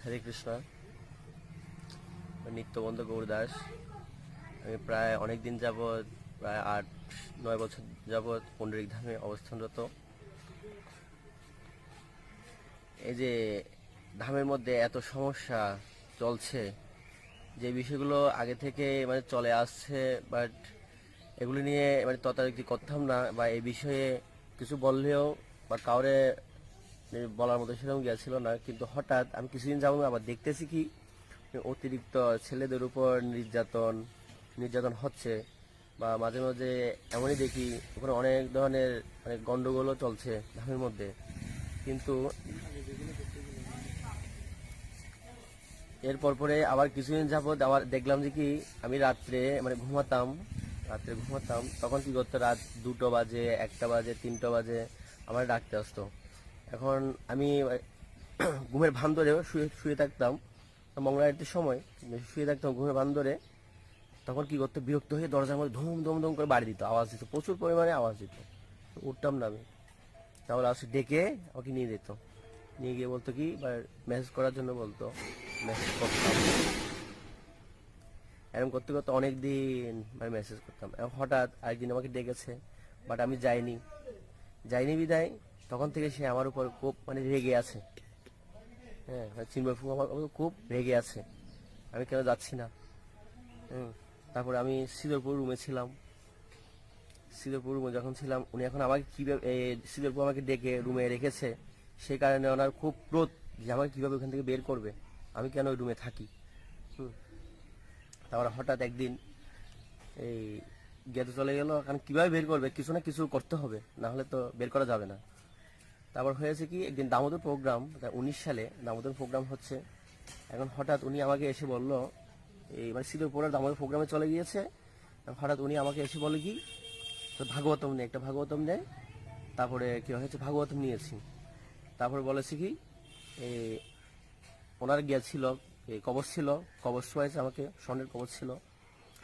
হরে কৃষ্ণ। নিত্যবন্ধু গৌর দাস। আমি প্রায় অনেক দিন যাবৎ, প্রায় 8-9 বছর যাবৎ পুণ্ডরিক ধামে অবস্থানরত। এই যে ধামের মধ্যে এত সমস্যা চলছে, যে বিষয়গুলো আগে থেকে চলে আসছে, বাট এগুলো নিয়ে তদারকি করতাম না, বা এই বিষয়ে কিছু বললেও বা কাউরে বলার মতো সেরকম গিয়েছিল না। কিন্তু হঠাৎ আমি কিছুদিন যাবো আবার দেখতেছি কি অতিরিক্ত ছেলেদের উপর নির্যাতন হচ্ছে, বা মাঝে মাঝে এমনই দেখি ওখানে অনেক ধরনের গন্ডগোলও চলছে ধামের মধ্যে। কিন্তু এরপর পরে আবার কিছুদিন যাবৎ আবার দেখলাম যে কি আমি রাত্রে ঘুমাতাম, তখন কি করতো, রাত 2টো বাজে, 1টা বাজে, 3টা বাজে আমার ডাকতে আসতো। এখন আমি ঘুমের ভান ধরে শুয়ে থাকতাম, মঙ্গলারতির সময় শুয়ে থাকতাম ঘুমের ভান ধরে। তখন কি করতো, বিরক্ত হয়ে দরজার মধ্যে ধুম ধুম ধুম করে বাড়ি দিত, আওয়াজ দিত, প্রচুর পরিমাণে আওয়াজ দিত। উঠতাম না আমি, তাহলে আসে ডেকে আমাকে নিয়ে যেত, নিয়ে গিয়ে বলতো কি, মেসেজ করার জন্য বলতো, মেসেজ করতাম। এরকম করতে করতে অনেক দিন মেসেজ করতাম। এবং হঠাৎ আরেকদিন আমাকে ডেকেছে, বাট আমি যাইনি বিদায় তখন থেকে সে আমার উপর খুব রেগে আছে। হ্যাঁ, চিন্ময় ফুফু আমার উপর খুব রেগে আছে, আমি কেন যাচ্ছি না। তারপরে আমি সিদরপুর রুমে যখন ছিলাম, উনি এখন আমাকে কিভাবে সিদরপুর আমাকে ডেকে রুমে রেখেছে, সেই কারণে ওনার খুব ক্রোধ যে আমাকে কিভাবে ওখান থেকে বের করবে, আমি কেন ওই রুমে থাকি। তারপরে হঠাৎ একদিন এই গেতে চলে গেল, কারণ কিভাবে বের করবে, কিছু না কিছু করতে হবে, না হলে তো বের করা যাবে না। তারপর হয়েছে কি, একদিন দামোদর প্রোগ্রাম, 19 সালে দামোদর প্রোগ্রাম হচ্ছে। এখন হঠাৎ উনি আমাকে এসে বলল, এই সিদ্ধপুরের দামোদর প্রোগ্রামে চলে গিয়েছে। হঠাৎ উনি আমাকে এসে বলে কি, তো একটা ভাগবতম নেয়। তারপরে কি হয়েছে, ভাগবতম নিয়েছি। তারপরে বলেছে কি, এই ওনার গিয়েছিল, কবচ ছিল, কবচ শোয়াইছে আমাকে, স্বর্ণের কবচ ছিল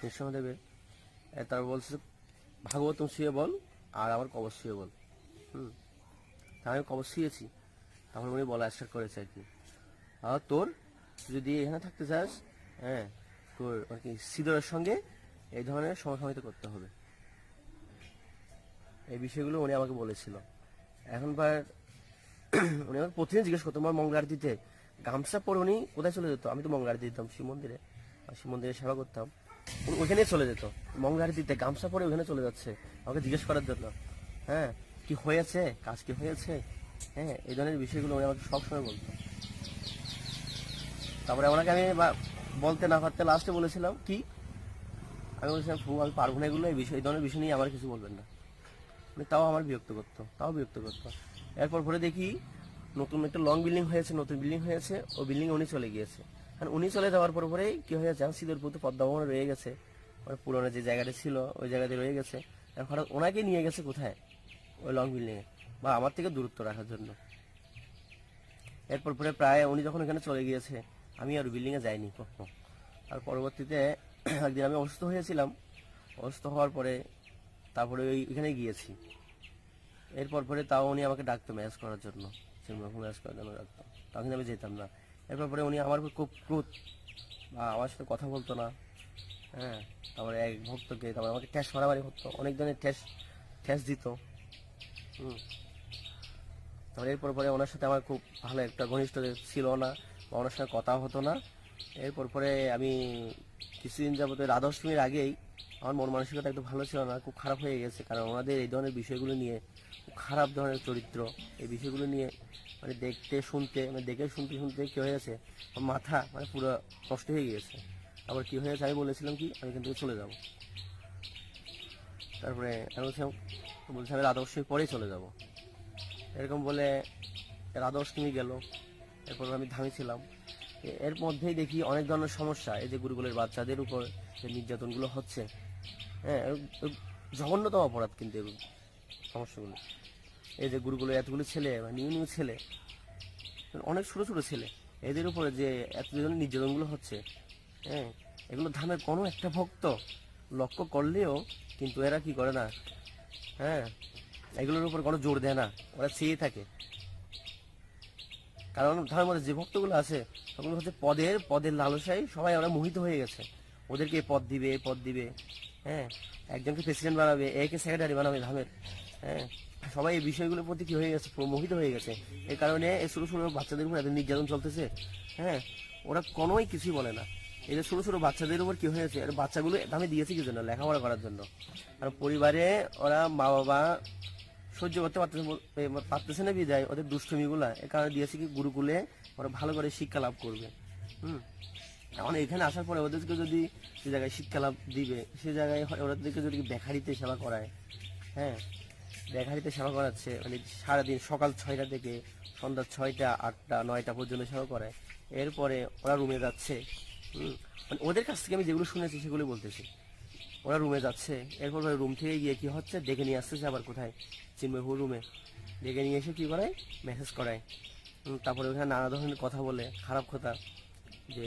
নৃসিংহদেবের। তারপর বলছে ভাগবতম শুয়ে বল, আর আমার কবচ শুয়ে বল। তা আমি কবচ শুয়েছি। তখন উনি বলা স্টার্ট করেছে আর কি, তোর যদি এখানে থাকতে চাস, হ্যাঁ, তোর আর কি সিদরের সঙ্গে এই ধরনের সমসাময়িক করতে হবে। এই বিষয়গুলো উনি আমাকে বলেছিল। এখন উনি আমাকে প্রতিদিন জিজ্ঞেস করতো, আমার মঙ্গল আরতিতে গামছা পরে উনি কোথায় চলে যেত। আমি তো মঙ্গল আরতি দিতাম শিব মন্দিরে সেবা করতাম, উনি ওইখানে চলে যেত মঙ্গল আরতিতে, গামছা পরে ওইখানে চলে যাচ্ছে আমাকে জিজ্ঞেস করার জন্য। হ্যাঁ, কি হয়েছে, কাজ কি হয়েছে, হ্যাঁ, এই ধরনের বিষয়গুলো উনি আমাকে সবসময় বলতো। তারপরে ওনাকে আমি বলতে না পারতে লাস্টে বলেছিলাম কি, আমি বলেছিলাম আমি পারবো না এগুলো, এই ধরনের বিষয় নিয়ে আমার কিছু বলবেন না। তাও আমার বিরক্ত করতো। এরপর পরে দেখি নতুন একটা নতুন বিল্ডিং হয়েছে, ওই বিল্ডিং উনি চলে গিয়েছে। কারণ উনি চলে যাওয়ার পরে কি হয়েছে, সিদ্ধরপুর তো পদ্মা ভবনে রয়ে গেছে, পুরোনো যে জায়গাটা ছিল ওই জায়গাতে রয়ে গেছে। এখন ওনাকে নিয়ে গেছে কোথায়, ওই লং বিল্ডিংয়ে, বা আমার থেকে দূরত্ব রাখার জন্য। এরপর পরে প্রায় উনি যখন এখানে চলে গিয়েছে, আমি আর বিল্ডিংয়ে যাইনি কখনো। আর পরবর্তীতে একদিন আমি অসুস্থ হয়েছিলাম, অসুস্থ হওয়ার পরে তারপরে ওইখানে গিয়েছি। এরপর পরে তাও উনি আমাকে ডাকতো ম্যাচ করার জন্য, ম্যাচ করার জন্য ডাকতো, তখন আমি যেতাম না। এরপর পরে উনি আমার খুব ক্রোধ, বা আমার সাথে কথা বলতো না। হ্যাঁ, তারপরে এক ভক্তকে তারপরে আমাকে ঠ্যাস মারামারি হতো, অনেক ধরনের ঠ্যাস দিত। তারপরে এরপর পরে ওনার সাথে আমার খুব ভালো একটা ঘনিষ্ঠ ছিল না, বা ওনার সাথে কথা হতো না। এরপর পরে আমি কিছুদিন যাবত রাধাষ্টমীর আগেই আমার মন মানসিকতা একটু ভালো ছিল না, খুব খারাপ হয়ে গেছে। কারণ ওনাদের এই ধরনের বিষয়গুলো নিয়ে খুব খারাপ ধরনের চরিত্র, এই বিষয়গুলো নিয়ে দেখে শুনতে কি হয়েছে, মাথা পুরো নষ্ট হয়ে গিয়েছে। আবার কি হয়েছে, আমি বলেছিলাম কি আমি এখান থেকে চলে যাব। তারপরে আমি বলছি আমি রাধাষ্টমীর পরেই চলে যাব, এরকম বলে রাধাষ্টমী গেল। এরপর আমি ধামে ছিলাম। এর মধ্যেই দেখি অনেক ধরনের সমস্যা, এই যে গুরুকুলের বাচ্চাদের উপর যে নির্যাতনগুলো হচ্ছে, হ্যাঁ, জঘন্যতম অপরাধ কিন্তু এগুলো সমস্যাগুলো। এই যে গুরুকুলের এতগুলো ছেলে, নিউ ছেলে, অনেক ছোট ছেলে, এদের উপরে যে এত ধরনের নির্যাতনগুলো হচ্ছে, হ্যাঁ, এগুলো ধামের কোনো একটা ভক্ত লক্ষ্য করলেও কিন্তু এরা কি করে না, হ্যাঁ, এগুলোর উপর কোনো জোর দেয় না, ওরা চেয়ে থাকে। কারণ ধর্মের মধ্যে যে ভক্তগুলো আছে ওগুলো হচ্ছে পদের লালসায় সবাই ওরা মোহিত হয়ে গেছে, ওদেরকে পদ দিবে পদ দিবে, হ্যাঁ, একজনকে প্রেসিডেন্ট বানাবে, একে সেক্রেটারি বানাবে ধামের, হ্যাঁ, সবাই এই বিষয়গুলোর প্রতি কি হয়ে গেছে, মোহিত হয়ে গেছে। এই কারণে এই ছোটো ছোটো বাচ্চাদের উপর এত নির্যাতন চলতেছে, হ্যাঁ, ওরা কোনোই কিছুই বলে না। এই যে ছোটো ছোটো বাচ্চাদের উপর কি হয়েছে, আর বাচ্চাগুলো ধামে দিয়েছে কি জন্য, লেখাপড়া করার জন্য। আর পরিবারে ওরা মা বাবা সহ্য করতে পারতেছে না বিদায় ওদের দুষ্টমিগুলা, এ কারণে দিয়েছে কি গুরুকুলে ওরা ভালো করে শিক্ষা লাভ করবে। এখন এখানে আসার পরে ওদেরকে যদি যে জায়গায় শিক্ষা লাভ দিবে সে জায়গায় ওদেরকে যদি বেকারিতে সেবা করায়, হ্যাঁ, বেকারিতে সেবা করাচ্ছে, মানে সারাদিন সকাল 6টা থেকে সন্ধ্যা 6টা 8টা 9টা পর্যন্ত সেবা করায়, এরপরে ওরা রুমে যাচ্ছে। মানে ওদের কাছ থেকে আমি যেগুলো শুনেছি সেগুলো বলতেছি। ওরা রুমে যাচ্ছে, এরপর রুম থেকে গিয়ে কি হচ্ছে ডেকে নিয়ে আসতেছে, আবার কোথায় চিন্ময়পুর রুমে ডেকে নিয়ে এসে কি করায়, মেসেজ করায়। তারপরে ওখানে নানা ধরনের কথা বলে, খারাপ কথা, যে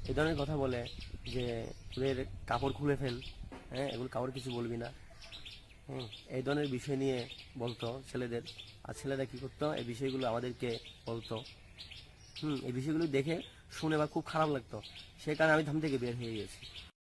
এই ধরনের কথা বলে যে ওদের কাপড় খুলে ফেল, হ্যাঁ, এগুলো কাপড় কিছু বলবি না, এই ধরনের বিষয় নিয়ে বলতো ছেলেদের। আর ছেলেরা কি করতো, এই বিষয়গুলো আমাদেরকে বলতো। এই বিষয়গুলো দেখে শুনে বা খুব খারাপ লাগতো, সেই কারণে আমি ধাম থেকে বের হয়ে গেছি।